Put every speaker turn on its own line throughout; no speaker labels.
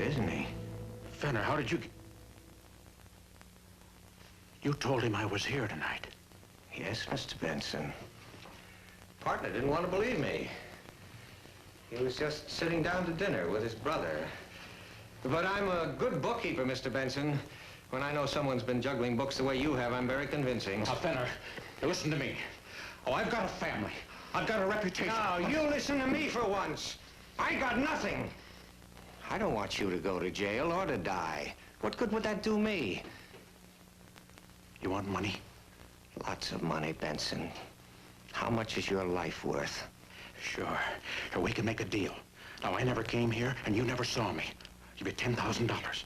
quiet, isn't he?
Fenner, how did you... You told him I was here tonight.
Yes, Mr. Benson. Partner didn't want to believe me. He was just sitting down to dinner with his brother. But I'm a good bookkeeper, Mr. Benson. When I know someone's been juggling books the way you have, I'm very convincing.
Now, Fenner, listen to me. Oh, I've got a family. I've got a reputation.
Now, you listen to me for once. I got nothing. I don't want you to go to jail or to die. What good would that do me?
You want money?
Lots of money, Benson. How much is your life worth?
Sure. Sure, we can make a deal. Now, I never came here, and you never saw me. Give you $10,000.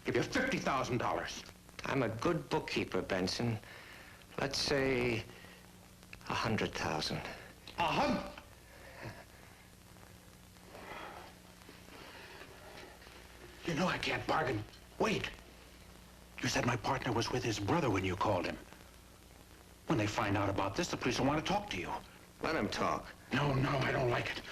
Give you $50,000.
I'm a good bookkeeper, Benson. Let's say 100,000.
100? You know I can't bargain. Wait. You said my partner was with his brother when you called him. When they find out about this, the police will want to talk to you.
Let him talk.
No, I don't like it.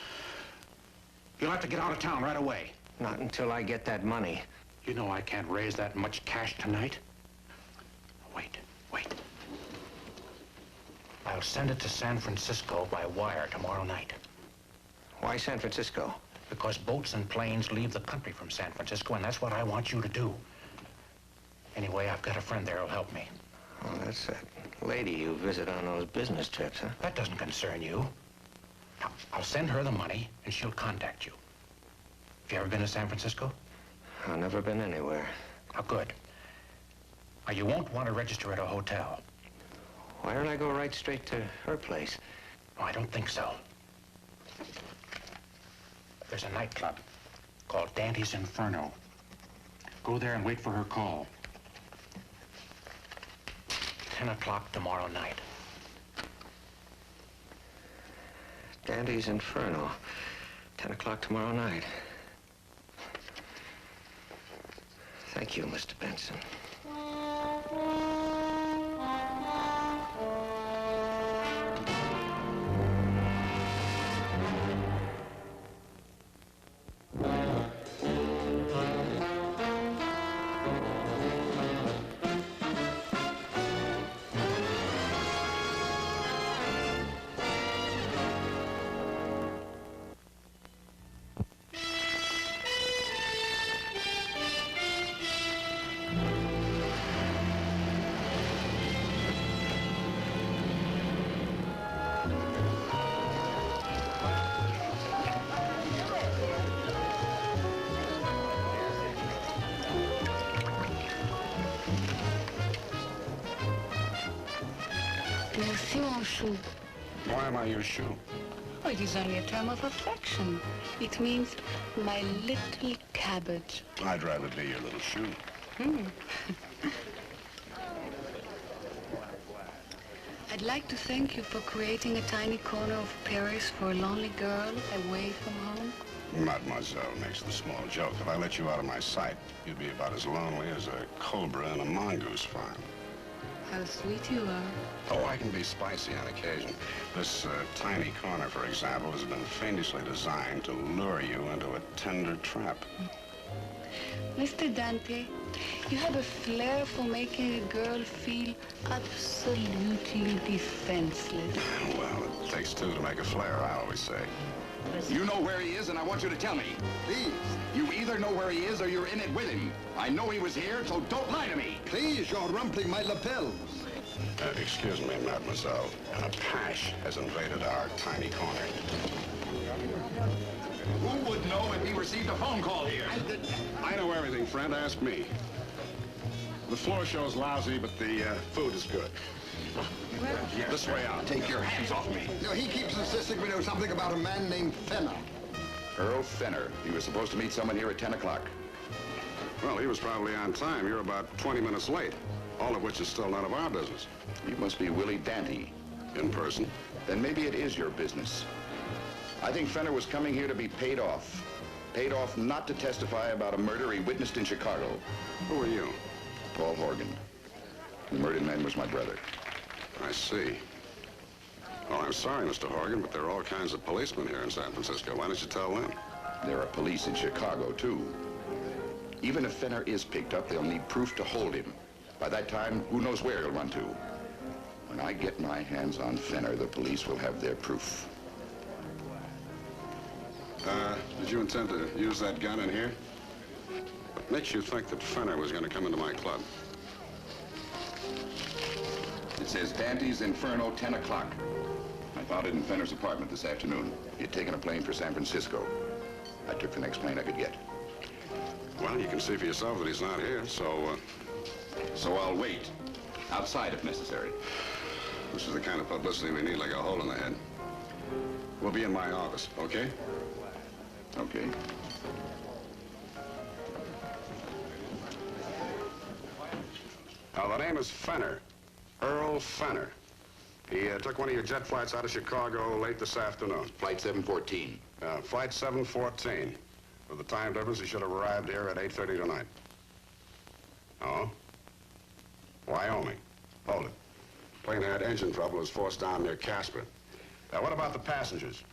You'll have to get out of town right away.
Not until I get that money.
You know I can't raise that much cash tonight. Wait. I'll send it to San Francisco by wire tomorrow night.
Why San Francisco?
Because boats and planes leave the country from San Francisco, and that's what I want you to do. Anyway, I've got a friend there who'll help me.
Oh, that's that lady you visit on those business trips, huh?
That doesn't concern you. Now, I'll send her the money, and she'll contact you. Have you ever been to San Francisco?
I've never been anywhere.
Oh, good. Now, you won't want to register at a hotel.
Why don't I go right straight to her place?
No, I don't think so. There's a nightclub called Dante's Inferno. Go there and wait for her call. 10 o'clock tomorrow night.
Dante's Inferno. 10 o'clock tomorrow night. Thank you, Mr. Benson.
Why am I your shoe?
Oh, it is only a term of affection. It means my little cabbage.
I'd rather be your little shoe.
I'd like to thank you for creating a tiny corner of Paris for a lonely girl away from home.
Mademoiselle makes the small joke. If I let you out of my sight, you'd be about as lonely as a cobra in a mongoose farm.
How sweet you are.
Oh, I can be spicy on occasion. This tiny corner, for example, has been fiendishly designed to lure you into a tender trap.
Mr. Dante, you have a flair for making a girl feel absolutely defenseless.
Well, it takes two to make a flare, I always say.
You know where he is, and I want you to tell me.
Please.
You either know where he is or you're in it with him. I know he was here, so don't lie to me.
Please, you're rumpling my lapels.
Excuse me, mademoiselle. A pash has invaded our tiny corner.
Who would know if he received a phone call here?
I know everything, friend. Ask me. The floor show's lousy, but the food is good. This way out.
Take your hands off me.
You know, he keeps insisting we know something about a man named Fenner.
Earl Fenner. You were supposed to meet someone here at 10 o'clock.
Well, he was probably on time. You're about 20 minutes late, all of which is still none of our business.
You must be Willie Dante.
In person?
Then maybe it is your business. I think Fenner was coming here to be paid off. Paid off not to testify about a murder he witnessed in Chicago.
Who are you?
Paul Horgan. The murdered man was my brother.
I see. Oh, I'm sorry, Mr. Horgan, but there are all kinds of policemen here in San Francisco. Why don't you tell them?
There are police in Chicago, too. Even if Fenner is picked up, they'll need proof to hold him. By that time, who knows where he'll run to. When I get my hands on Fenner, the police will have their proof.
Did you intend to use that gun in here? What makes you think that Fenner was going to come into my club?
It says Dante's Inferno, 10 o'clock. I found it in Fenner's apartment this afternoon. He had taken a plane for San Francisco. I took the next plane I could get.
Well, you can see for yourself that he's not here, so
I'll wait. Outside if necessary.
this is the kind of publicity we need, like a hole in the head. We'll be in my office, okay?
Okay.
Now, the name is Fenner. Earl Fenner. He took one of your jet flights out of Chicago late this afternoon.
Flight 714.
Flight 714. With the time difference, he should have arrived here at 8:30 tonight. Oh? Wyoming. Hold it. Plane had engine trouble, was forced down near Casper. Now, what about the passengers?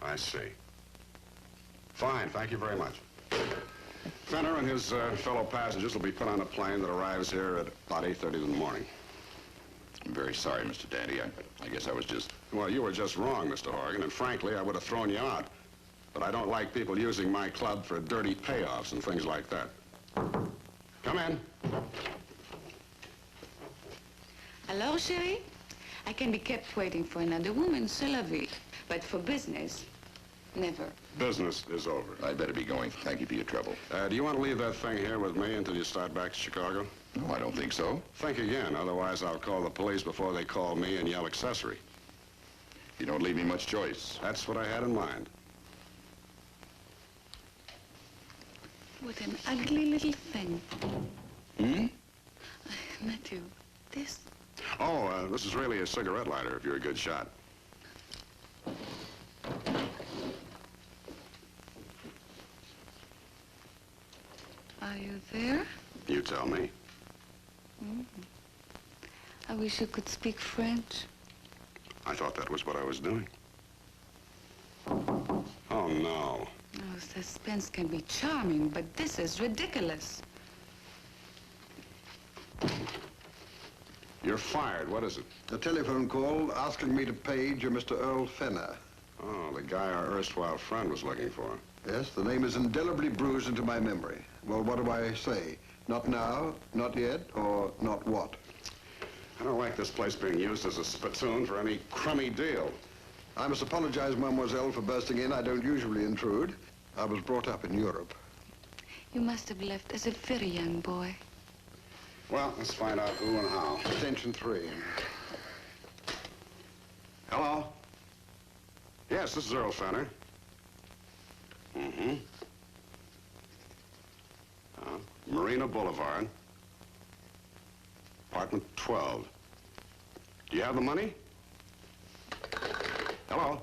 I see. Fine, thank you very much. Fenner and his fellow passengers will be put on a plane that arrives here at about 8:30 in the morning.
I'm very sorry, Mr. Dante. I guess I was just...
Well, you were just wrong, Mr. Horgan, and frankly, I would have thrown you out. But I don't like people using my club for dirty payoffs and things like that. Come in.
Hello, chérie? I can be kept waiting for another woman, c'est la vie. But for business, never.
Business is over.
I'd better be going. Thank you for your trouble.
Do you want to leave that thing here with me until you start back to Chicago?
No, I don't think so.
Think again, otherwise I'll call the police before they call me and yell accessory.
You don't leave me much choice.
That's what I had in mind.
What an ugly little thing.
Hmm?
Matthew, this...
Oh, this is really a cigarette lighter if you're a good shot.
Are you there?
You tell me.
I wish you could speak French.
I thought that was what I was doing. Oh, no.
Oh, suspense can be charming, but this is ridiculous.
You're fired. What is it?
A telephone call asking me to page a Mr. Earl Fenner.
Oh, the guy our erstwhile friend was looking for.
Yes, the name is indelibly bruised into my memory. Well, what do I say? Not now, not yet, or not what?
I don't like this place being used as a spittoon for any crummy deal.
I must apologize, mademoiselle, for bursting in. I don't usually intrude. I was brought up in Europe.
You must have left as a very young boy.
Well, let's find out who and how.
Attention 3.
Hello? Yes, this is Earl Fenner. Mm-hmm. Marina Boulevard. Apartment 12. Do you have the money? Hello?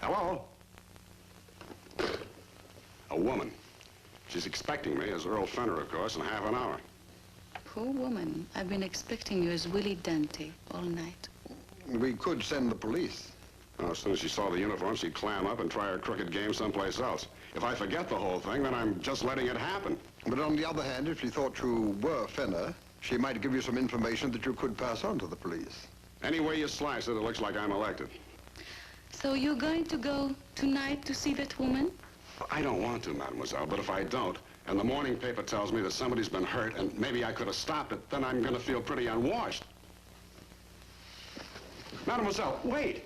Hello? A woman. She's expecting me as Earl Fenner, of course, in half an hour.
Poor woman. I've been expecting you as Willie Dante all night.
We could send the police.
Well, as soon as she saw the uniform, she'd clam up and try her crooked game someplace else. If I forget the whole thing, then I'm just letting it happen.
But on the other hand, if she thought you were Fenner, she might give you some information that you could pass on to the police.
Any way you slice it, it looks like I'm elected.
So you're going to go tonight to see that woman?
Well, I don't want to, mademoiselle, but if I don't, and the morning paper tells me that somebody's been hurt and maybe I could have stopped it, then I'm going to feel pretty unwashed. Mademoiselle, wait!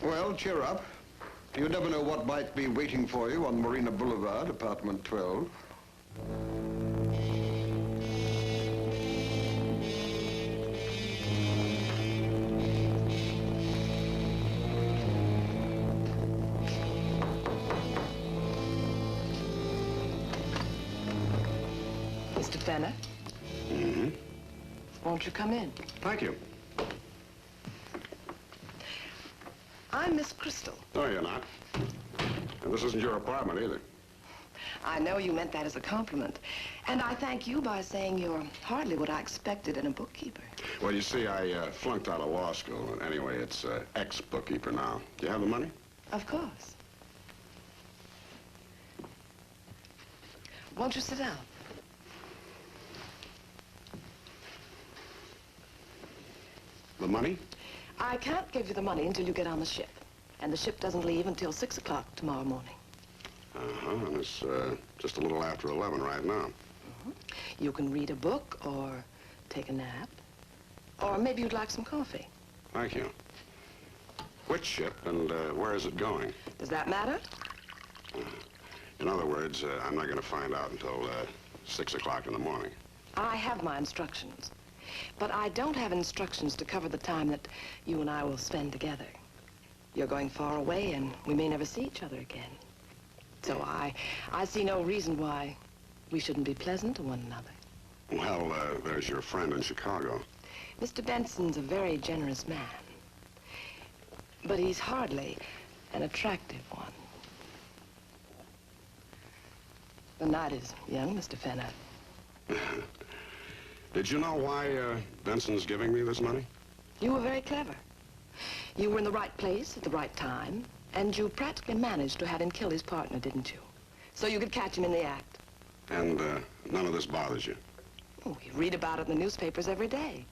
Well, cheer up. You never know what might be waiting for you on Marina Boulevard, apartment 12.
Mr. Fenner?
Mm-hmm.
Won't you come in?
Thank you.
I'm Miss Crystal.
No, you're not. And this isn't your apartment either.
I know you meant that as a compliment. And I thank you by saying you're hardly what I expected in a bookkeeper.
Well, you see, I flunked out of law school. Anyway, it's ex-bookkeeper now. Do you have the money?
Of course. Won't you sit down?
The money?
I can't give you the money until you get on the ship. And the ship doesn't leave until 6 o'clock tomorrow morning.
Uh-huh, and it's just a little after 11 right now.
You can read a book or take a nap. Or maybe you'd like some coffee.
Thank you. Which ship and where is it going?
Does that matter?
In other words, I'm not going to find out until 6 o'clock in the morning.
I have my instructions. But I don't have instructions to cover the time that you and I will spend together. You're going far away, and we may never see each other again. So I see no reason why we shouldn't be pleasant to one another.
Well, there's your friend in Chicago.
Mr. Benson's a very generous man. But he's hardly an attractive one. The night is young, Mr. Fenner.
Did you know why Benson's giving me this money?
You were very clever. You were in the right place at the right time, and you practically managed to have him kill his partner, didn't you? So you could catch him in the act.
And none of this bothers you?
Oh, we read about it in the newspapers every day.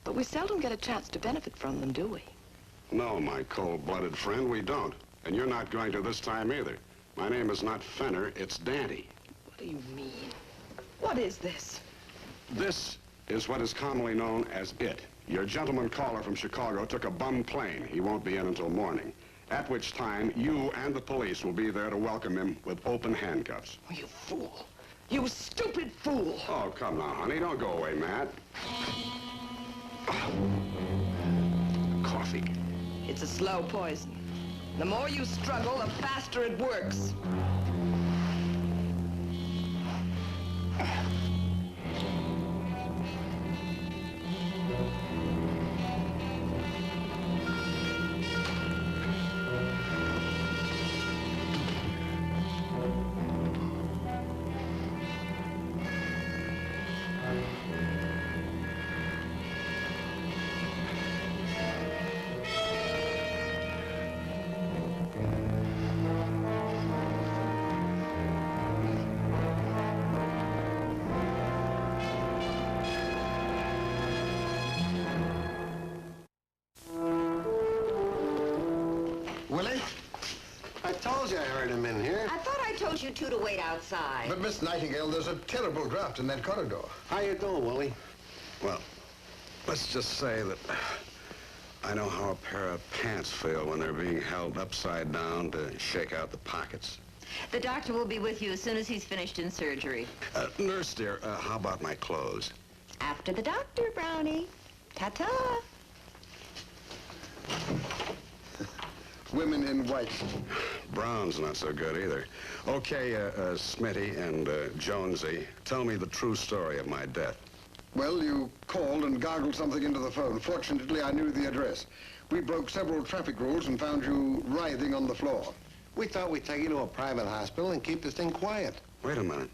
But we seldom get a chance to benefit from them, do we?
No, my cold-blooded friend, we don't. And you're not going to this time either. My name is not Fenner, it's Dante.
What do you mean? What is this?
This is what is commonly known as it. Your gentleman caller from Chicago took a bum plane. He won't be in until morning. At which time, you and the police will be there to welcome him with open handcuffs.
Oh, you fool. You stupid fool.
Oh, come now, honey. Don't go away, Matt. Coffee.
It's a slow poison. The more you struggle, the faster it works.
Willie? I told you I heard him in here.
I thought I told you two to wait outside.
But, Miss Nightingale, there's a terrible draft in that corridor.
How you doing, Willie?
Well, let's just say that I know how a pair of pants feel when they're being held upside down to shake out the pockets.
The doctor will be with you as soon as he's finished in surgery.
Nurse dear, how about my clothes?
After the doctor, Brownie. Ta-ta.
Women in white.
Brown's not so good either. Okay, Smitty and Jonesy, tell me the true story of my death.
Well, you called and gargled something into the phone. Fortunately, I knew the address. We broke several traffic rules and found you writhing on the floor.
We thought we'd take you to a private hospital and keep this thing quiet.
Wait a minute.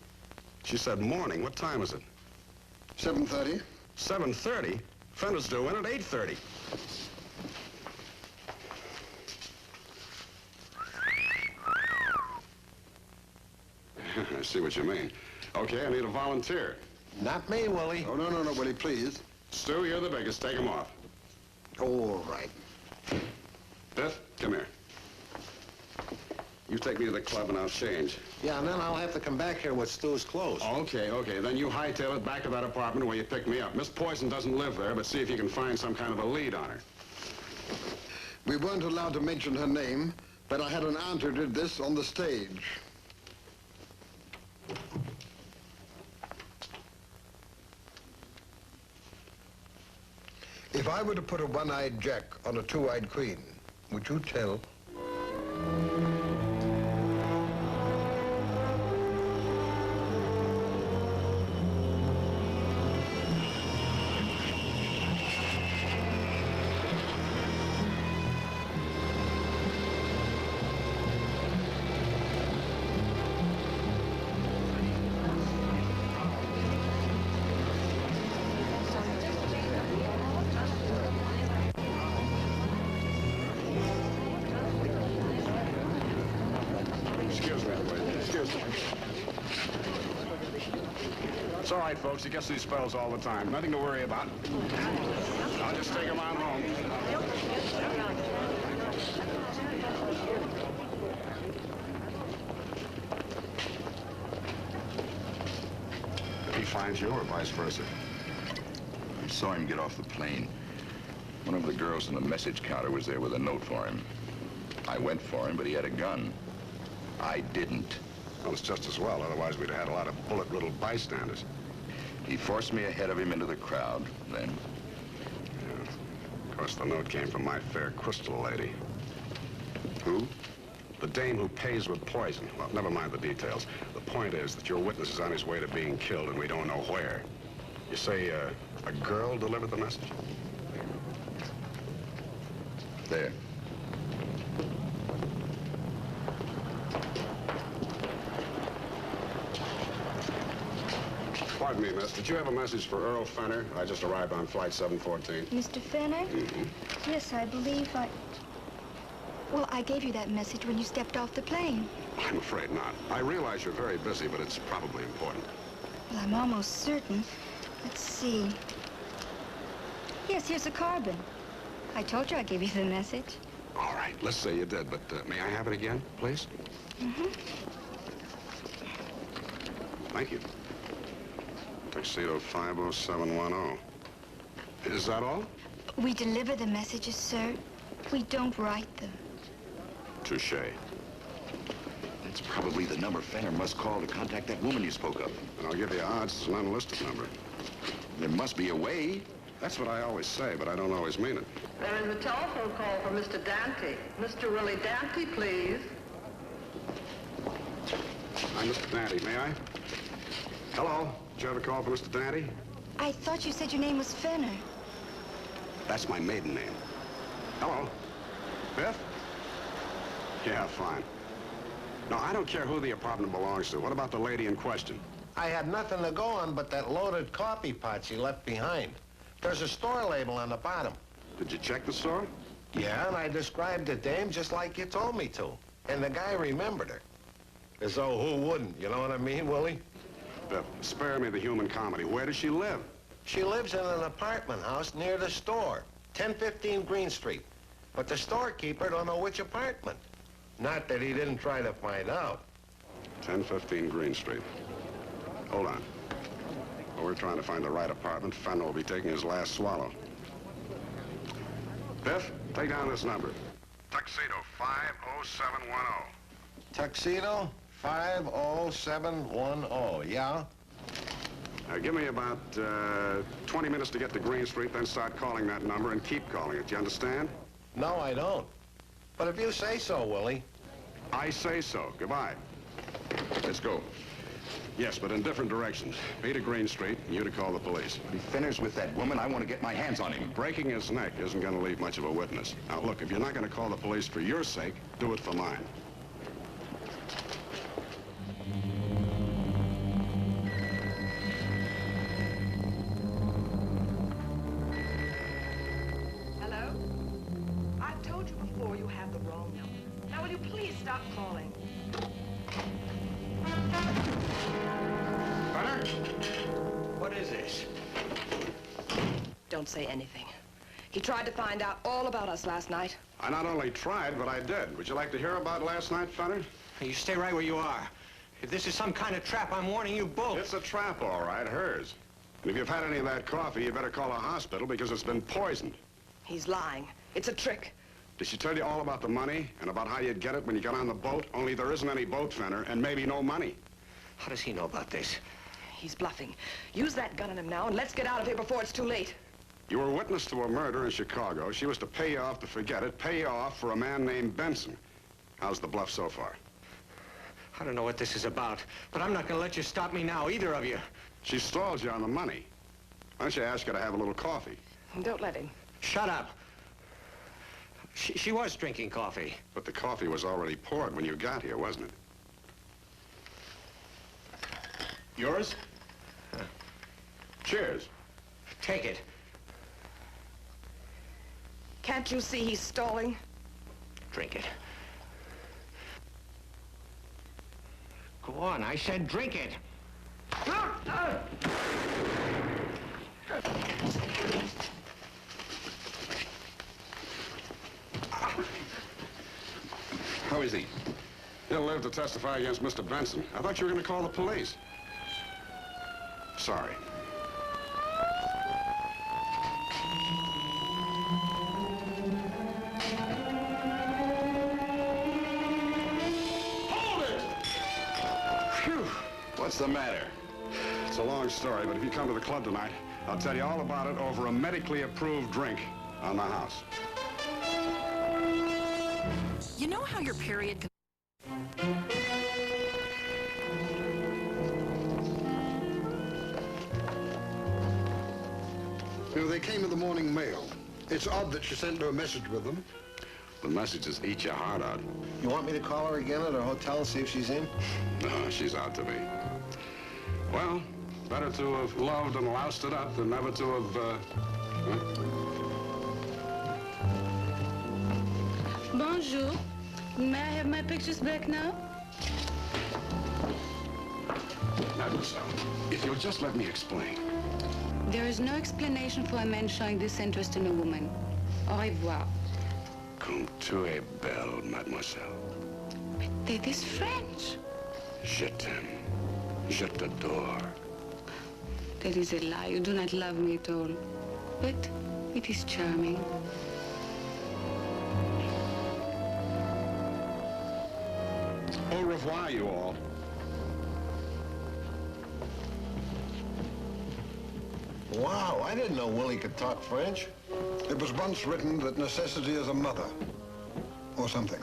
She said morning. What time is it?
7:30.
7:30? Fenner's due in at 8:30. I see what you mean. Okay, I need a volunteer.
Not me, Willie.
Oh, no, Willie, please.
Stu, you're the biggest. Take him off.
All right.
Biff, come here. You take me to the club and I'll change.
Yeah, and then I'll have to come back here with Stu's clothes.
Okay. Then you hightail it back to that apartment where you picked me up. Miss Poison doesn't live there, but see if you can find some kind of a lead on her.
We weren't allowed to mention her name, but I had an aunt who did this on the stage. If I were to put a one-eyed jack on a two-eyed queen, would you tell?
Excuse me. It's all right, folks. He gets these spells all the time. Nothing to worry about. I'll just take him on home. Did he find you or vice versa?
I saw him get off the plane. One of the girls in the message counter was there with a note for him. I went for him, but he had a gun. I didn't.
Well, it's just as well. Otherwise, we'd have had a lot of bullet-riddled bystanders.
He forced me ahead of him into the crowd, then.
Yeah. Of course, the note came from my fair crystal lady.
Who?
The dame who pays with poison. Well, never mind the details. The point is that your witness is on his way to being killed, and we don't know where. You say a girl delivered the message?
There.
Pardon me, miss. Did you have a message for Earl Fenner? I just arrived on flight 714.
Mr. Fenner? Yes, I believe I... Well, I gave you that message when you stepped off the plane.
I'm afraid not. I realize you're very busy, but it's probably important.
Well, I'm almost certain. Let's see. Yes, here's a carbon. I told you I gave you the message.
All right, let's say you did, but may I have it again, please? Thank you. Tuxedo 50710. Is that all?
We deliver the messages, sir. We don't write them.
Touché.
That's probably the number Fenner must call to contact that woman you spoke of.
And I'll give you odds it's an unlisted number.
There must be a way.
That's what I always say, but I don't always mean it.
There is a telephone call for Mr. Dante. Mr. Willie Dante, please.
I'm Mr. Dante, may I? Hello? Did you have a call for Mr. Dante?
I thought you said your name was Fenner.
That's my maiden name. Hello? Biff? Yeah, fine. No, I don't care who the apartment belongs to. What about the lady in question?
I had nothing to go on but that loaded coffee pot she left behind. There's a store label on the bottom.
Did you check the store?
Yeah, and I described the dame just like you told me to. And the guy remembered her. As though who wouldn't, you know what I mean, Willie?
Biff, spare me the human comedy. Where does she live?
She lives in an apartment house near the store, 1015 Green Street. But the storekeeper don't know which apartment. Not that he didn't try to find out.
1015 Green Street. Hold on. Well, we're trying to find the right apartment. Fenner will be taking his last swallow. Biff, take down this number. Tuxedo 50710.
Tuxedo 50710, yeah?
Give me about 20 minutes to get to Green Street, then start calling that number and keep calling it. You understand?
No, I don't. But if you say so, Willie.
I say so. Goodbye.
Let's go.
Yes, but in different directions. Me to Green Street, and you to call the police.
If Fenner's with that woman, I want to get my hands on him.
Breaking his neck isn't going to leave much of a witness. Now, look, if you're not going to call the police for your sake, do it for mine.
Hello? I've told you before you have the wrong number. Now, will you please stop calling?
Fenner? What is this?
Don't say anything. He tried to find out all about us last night.
I not only tried, but I did. Would you like to hear about last night, Fenner?
You stay right where you are. If this is some kind of trap, I'm warning you both.
It's a trap, all right, hers. And if you've had any of that coffee, you better call a hospital because it's been poisoned.
He's lying. It's a trick.
Did she tell you all about the money and about how you'd get it when you got on the boat? Only there isn't any boat, Fenner, and maybe no money.
How does he know about this?
He's bluffing. Use that gun on him now, and let's get out of here before it's too late.
You were witness to a murder in Chicago. She was to pay you off to forget it, pay you off for a man named Benson. How's the bluff so far?
I don't know what this is about, but I'm not going to let you stop me now, either of you.
She stalled you on the money. Why don't you ask her to have a little coffee?
Don't let him.
Shut up. She was drinking coffee.
But the coffee was already poured when you got here, wasn't it? Yours? Cheers.
Take it.
Can't you see he's stalling?
Drink it. Go on, I said drink it.
How is he?
He'll live to testify against Mr. Benson. I thought you were going to call the police. Sorry. Hold it! Phew!
What's the matter?
It's a long story, but if you come to the club tonight, I'll tell you all about it over a medically approved drink on the house.
You know how your period can...
You know, they came in the morning mail. It's odd that she sent no message with them.
The messages eat your heart out.
You want me to call her again at her hotel and see if she's in?
No, she's out to me. Well, better to have loved and loused it up than never to have,
Bonjour. May I have my pictures back now?
Mademoiselle, if you'll just let me explain.
There is no explanation for a man showing disinterest in a woman. Au revoir.
Comme tu es belle, mademoiselle.
That is French.
Je t'aime. Je t'adore.
That is a lie. You do not love me at all. But it is charming.
Au revoir, you all.
Wow, I didn't know Willie could talk French.
It was once written that necessity is a mother, or something.